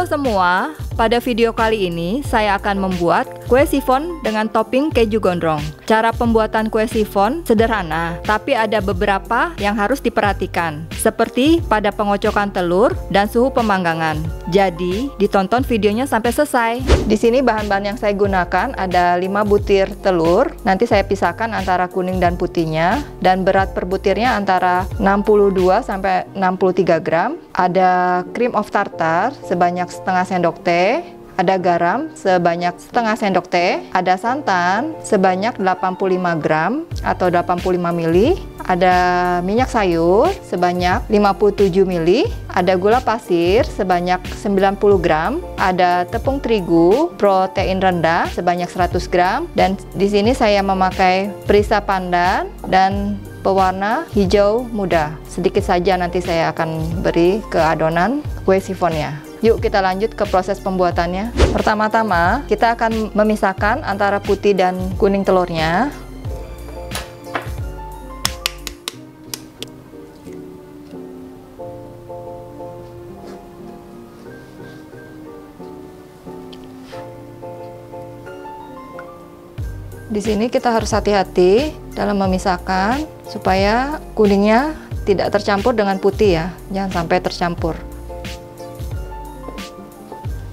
semua, pada video kali ini saya akan membuat kue sifon dengan topping keju gondrong. Cara pembuatan kue sifon sederhana, tapi ada beberapa yang harus diperhatikan, seperti pada pengocokan telur dan suhu pemanggangan. Jadi, ditonton videonya sampai selesai. Di sini bahan-bahan yang saya gunakan ada 5 butir telur. Nanti saya pisahkan antara kuning dan putihnya, dan berat per butirnya antara 62 sampai 63 gram. Ada cream of tartar sebanyak setengah sendok teh, ada garam sebanyak setengah sendok teh, ada santan sebanyak 85 gram atau 85 ml, ada minyak sayur sebanyak 57 ml, ada gula pasir sebanyak 90 gram, ada tepung terigu protein rendah sebanyak 100 gram, dan di sini saya memakai perisa pandan dan pewarna hijau muda. Sedikit saja nanti saya akan beri ke adonan kue sifonnya. Yuk kita lanjut ke proses pembuatannya. Pertama-tama kita akan memisahkan antara putih dan kuning telurnya. Di sini kita harus hati-hati dalam memisahkan supaya kuningnya tidak tercampur dengan putih ya, jangan sampai tercampur.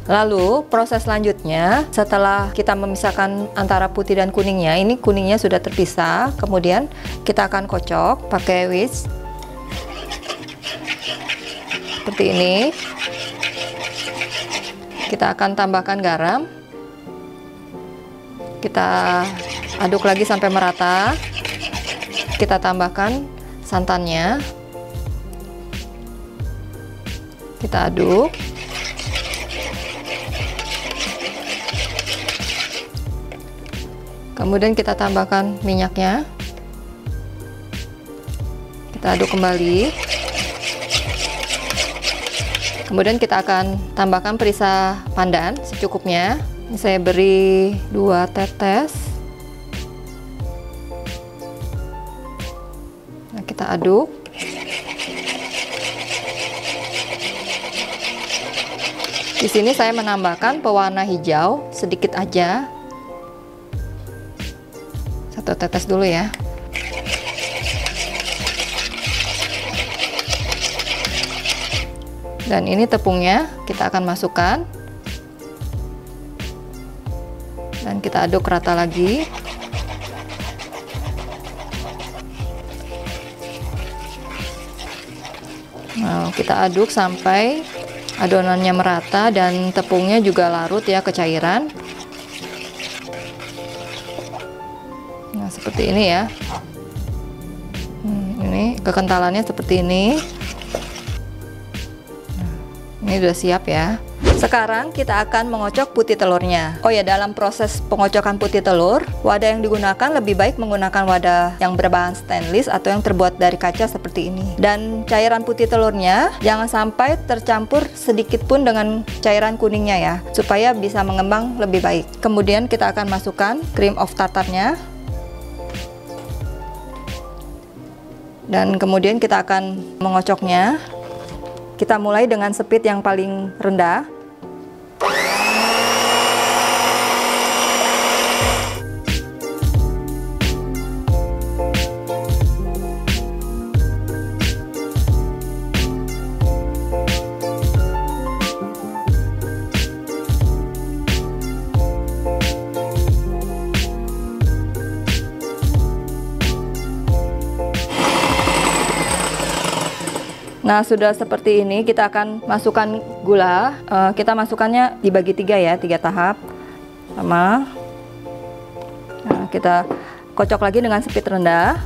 Lalu proses selanjutnya, setelah kita memisahkan antara putih dan kuningnya, ini kuningnya sudah terpisah, kemudian kita akan kocok pakai whisk seperti ini. Kita akan tambahkan garam, kita aduk lagi sampai merata. Kita tambahkan santannya, kita aduk. Kemudian kita tambahkan minyaknya, kita aduk kembali. Kemudian kita akan tambahkan perisa pandan secukupnya. Ini saya beri 2 tetes. Nah, kita aduk. Di sini saya menambahkan pewarna hijau sedikit aja. 1 tetes dulu ya. Dan ini tepungnya kita akan masukkan. Dan kita aduk rata lagi. Nah, kita aduk sampai adonannya merata dan tepungnya juga larut ya ke cairan. Nah, seperti ini ya. Ini kekentalannya seperti ini. Nah, ini udah siap ya. Sekarang kita akan mengocok putih telurnya. Oh ya, dalam proses pengocokan putih telur, wadah yang digunakan lebih baik menggunakan wadah yang berbahan stainless atau yang terbuat dari kaca seperti ini. Dan cairan putih telurnya jangan sampai tercampur sedikit pun dengan cairan kuningnya ya, supaya bisa mengembang lebih baik. Kemudian kita akan masukkan cream of tartarnya. Dan kemudian kita akan mengocoknya. Kita mulai dengan speed yang paling rendah. Nah, sudah seperti ini, kita akan masukkan gula. Kita masukkannya dibagi 3 ya, 3 tahap. Sama. Nah, kita kocok lagi dengan speed rendah.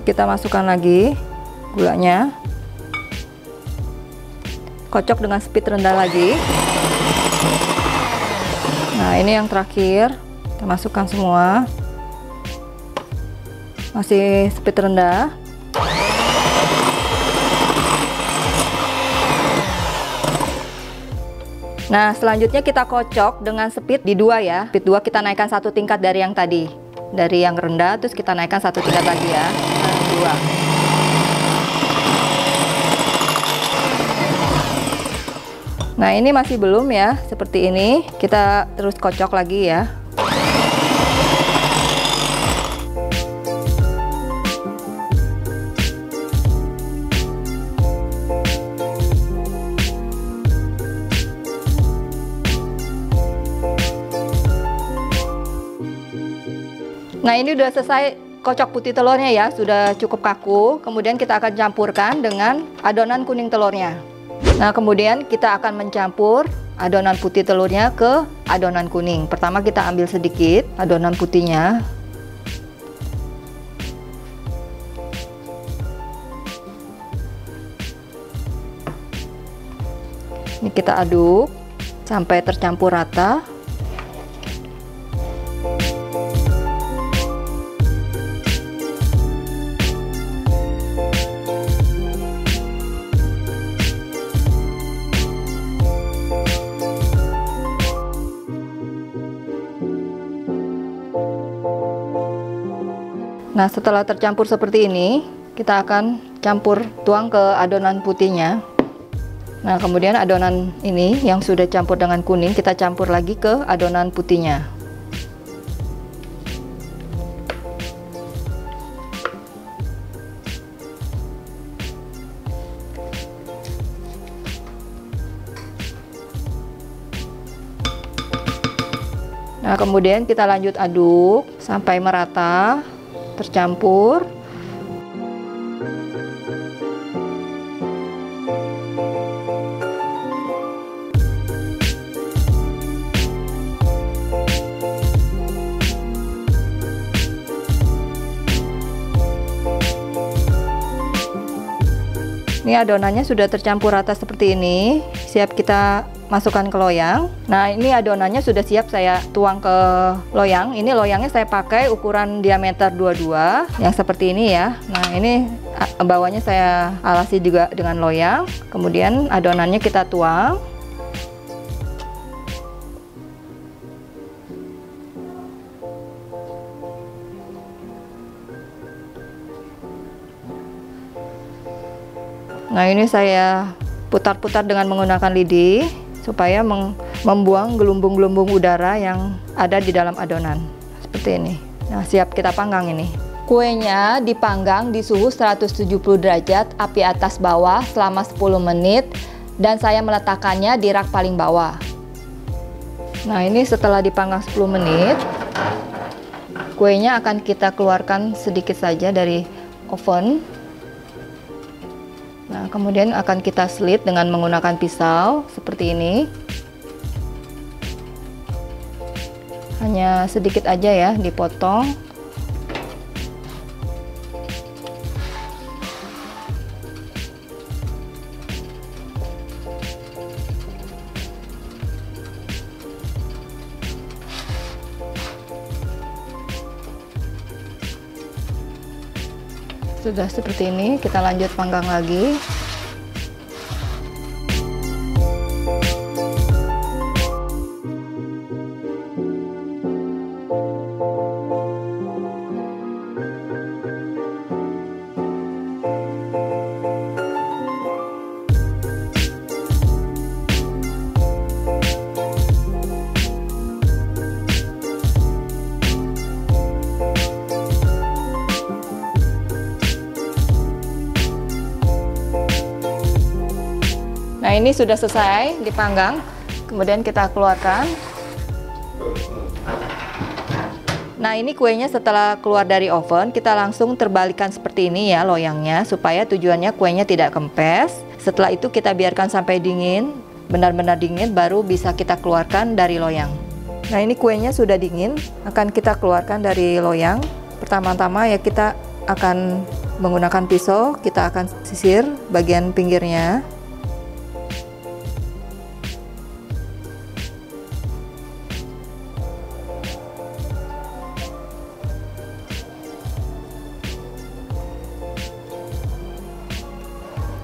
Kita masukkan lagi gulanya. Kocok dengan speed rendah lagi. Nah, ini yang terakhir. Kita masukkan semua. Masih speed rendah. Nah, selanjutnya kita kocok dengan speed di 2 ya. Speed 2 kita naikkan 1 tingkat dari yang tadi. Dari yang rendah, terus kita naikkan 1 tingkat lagi ya. Nah, 2. Nah, ini masih belum ya, seperti ini. Kita terus kocok lagi ya. Nah, ini udah selesai kocok putih telurnya ya, sudah cukup kaku. Kemudian kita akan campurkan dengan adonan kuning telurnya. Nah, kemudian kita akan mencampur adonan putih telurnya ke adonan kuning. Pertama kita ambil sedikit adonan putihnya. Ini kita aduk sampai tercampur rata. Nah, setelah tercampur seperti ini, kita akan tuang ke adonan putihnya. Nah, kemudian adonan ini yang sudah campur dengan kuning, kita campur lagi ke adonan putihnya. Nah, kemudian kita lanjut aduk sampai merata, tercampur. Ini adonannya sudah tercampur rata seperti ini, siap kita masukkan ke loyang. Nah, ini adonannya sudah siap saya tuang ke loyang. Ini loyangnya saya pakai ukuran diameter 22 yang seperti ini ya. Nah, ini bawahnya saya alasi juga dengan loyang. Kemudian adonannya kita tuang. Nah, ini saya putar-putar dengan menggunakan lidi supaya membuang gelombung-gelombung udara yang ada di dalam adonan. Seperti ini. Nah, siap kita panggang ini. Kuenya dipanggang di suhu 170 derajat api atas bawah selama 10 menit dan saya meletakkannya di rak paling bawah. Nah, ini setelah dipanggang 10 menit, kuenya akan kita keluarkan sedikit saja dari oven. Nah, kemudian akan kita slit dengan menggunakan pisau seperti ini. Hanya sedikit aja ya, dipotong. Sudah seperti ini, kita lanjut panggang lagi. Nah, ini sudah selesai dipanggang, kemudian kita keluarkan. Nah, ini kuenya setelah keluar dari oven, kita langsung terbalikan seperti ini ya loyangnya, supaya tujuannya kuenya tidak kempes. Setelah itu kita biarkan sampai dingin, benar-benar dingin, baru bisa kita keluarkan dari loyang. Nah, ini kuenya sudah dingin, akan kita keluarkan dari loyang. Pertama-tama ya kita akan menggunakan pisau, kita akan sisir bagian pinggirnya.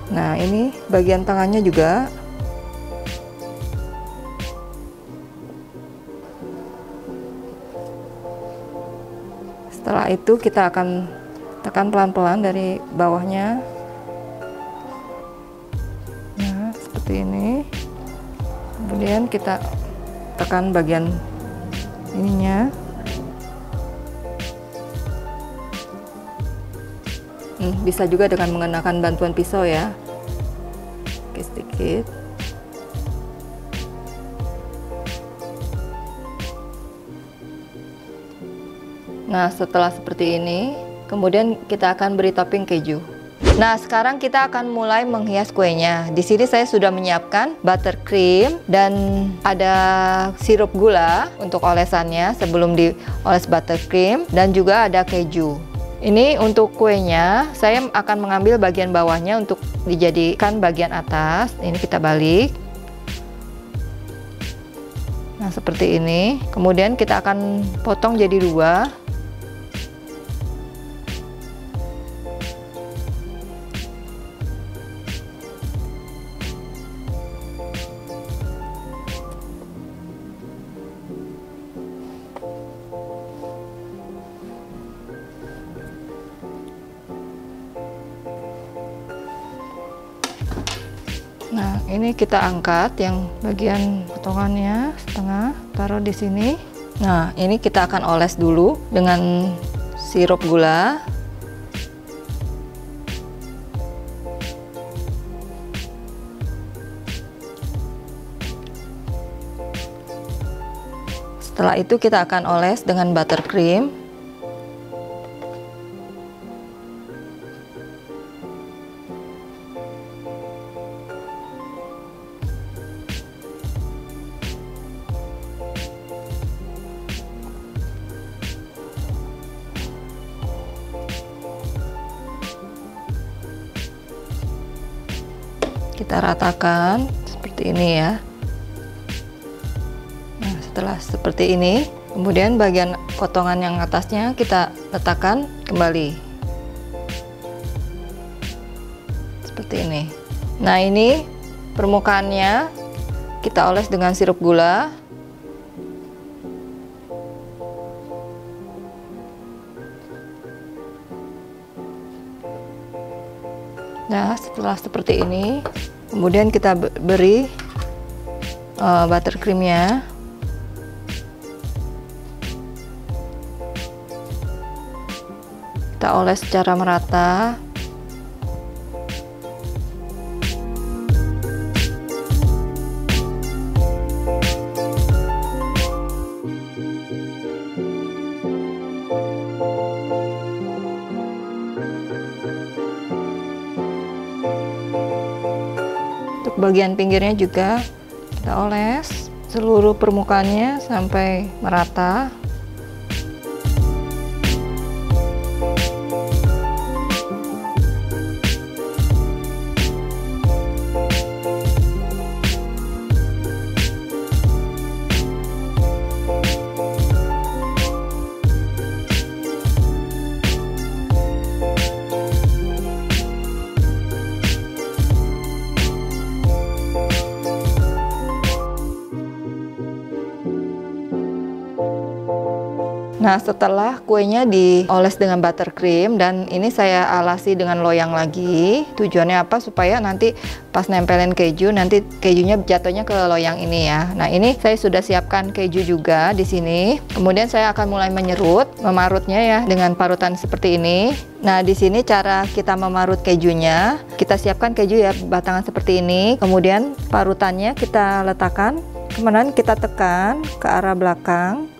Nah, ini bagian tangannya juga. Setelah itu kita akan tekan pelan-pelan dari bawahnya. Nah, seperti ini. Kemudian kita tekan bagian ininya. Bisa juga dengan menggunakan bantuan pisau ya. Oke, sedikit. Nah, setelah seperti ini, kemudian kita akan beri topping keju. Nah, sekarang kita akan mulai menghias kuenya. Di sini saya sudah menyiapkan buttercream dan ada sirup gula untuk olesannya sebelum dioles buttercream, dan juga ada keju. Ini untuk kuenya, saya akan mengambil bagian bawahnya untuk dijadikan bagian atas. Ini kita balik. Nah, seperti ini. Kemudian kita akan potong jadi dua. Nah, ini kita angkat yang bagian potongannya setengah, taruh di sini. Nah, ini kita akan oles dulu dengan sirup gula. Setelah itu kita akan oles dengan buttercream. Kita ratakan seperti ini ya. Nah, setelah seperti ini, kemudian bagian potongan yang atasnya kita letakkan kembali seperti ini. Nah, ini permukaannya kita oles dengan sirup gula. Nah, setelah seperti ini, kemudian kita beri buttercreamnya. Kita oles secara merata. Untuk bagian pinggirnya juga kita oles seluruh permukaannya sampai merata. Nah, setelah kuenya dioles dengan buttercream dan ini saya alasi dengan loyang lagi. Tujuannya apa? Supaya nanti pas nempelin keju, nanti kejunya jatuhnya ke loyang ini ya. Nah, ini saya sudah siapkan keju juga di sini. Kemudian saya akan mulai memarutnya ya dengan parutan seperti ini. Nah, di sini cara kita memarut kejunya, kita siapkan keju ya batangan seperti ini. Kemudian parutannya kita letakkan, kemudian kita tekan ke arah belakang.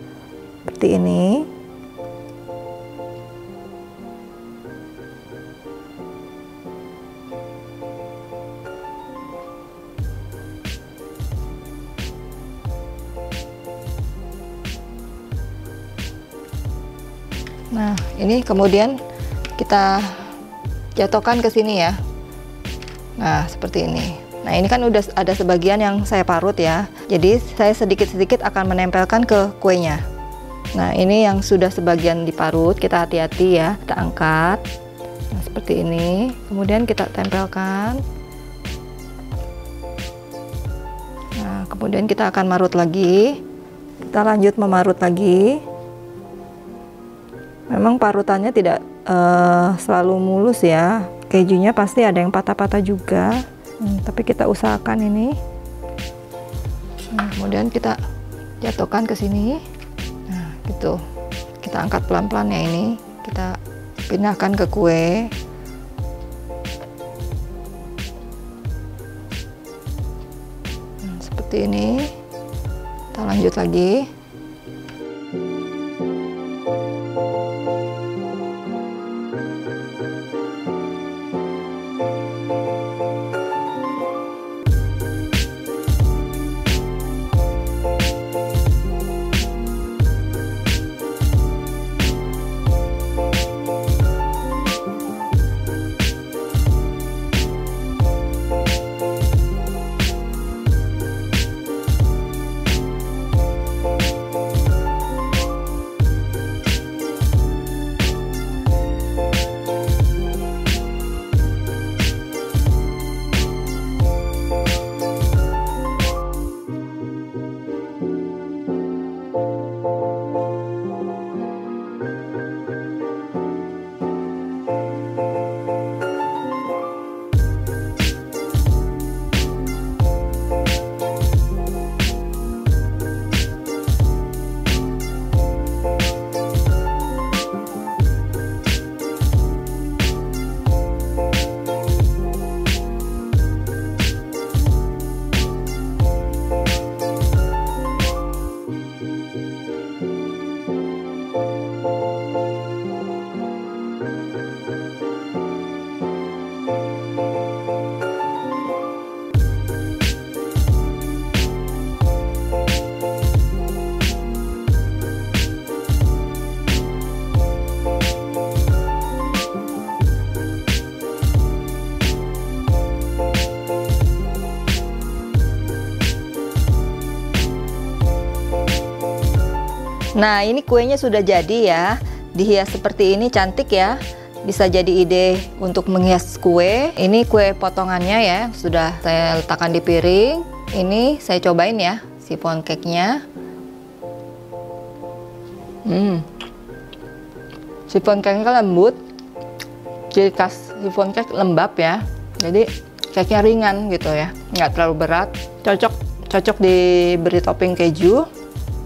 Seperti ini. Nah, ini kemudian kita jatuhkan ke sini ya. Nah, seperti ini. Nah, ini kan udah ada sebagian yang saya parut ya. Jadi, saya sedikit-sedikit akan menempelkan ke kuenya. Nah, ini yang sudah sebagian diparut, kita hati-hati ya, kita angkat. Nah, seperti ini. Kemudian kita tempelkan. Nah, kemudian kita akan marut lagi. Kita lanjut memarut lagi. Memang parutannya tidak selalu mulus ya. Kejunya pasti ada yang patah-patah juga. Tapi kita usahakan ini. Kemudian kita jatuhkan ke sini. Nah, gitu. Kita angkat pelan-pelan ya ini. Kita pindahkan ke kue. Seperti ini. Kita lanjut lagi. Nah, ini kuenya sudah jadi ya. Dihias seperti ini cantik ya. Bisa jadi ide untuk menghias kue. Ini kue potongannya ya, sudah saya letakkan di piring. Ini saya cobain ya, chiffon cake-nya. Chiffon cake-nya lembut. Ciri khas chiffon cake lembab ya. Jadi cake-nya ringan gitu ya, nggak terlalu berat. Cocok diberi topping keju.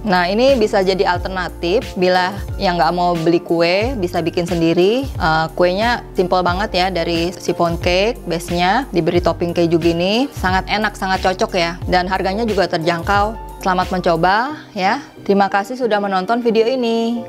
Nah, ini bisa jadi alternatif bila yang nggak mau beli kue, bisa bikin sendiri. Kuenya simple banget ya, dari chiffon cake base-nya diberi topping keju gini. Sangat enak, sangat cocok ya, dan harganya juga terjangkau. Selamat mencoba ya. Terima kasih sudah menonton video ini.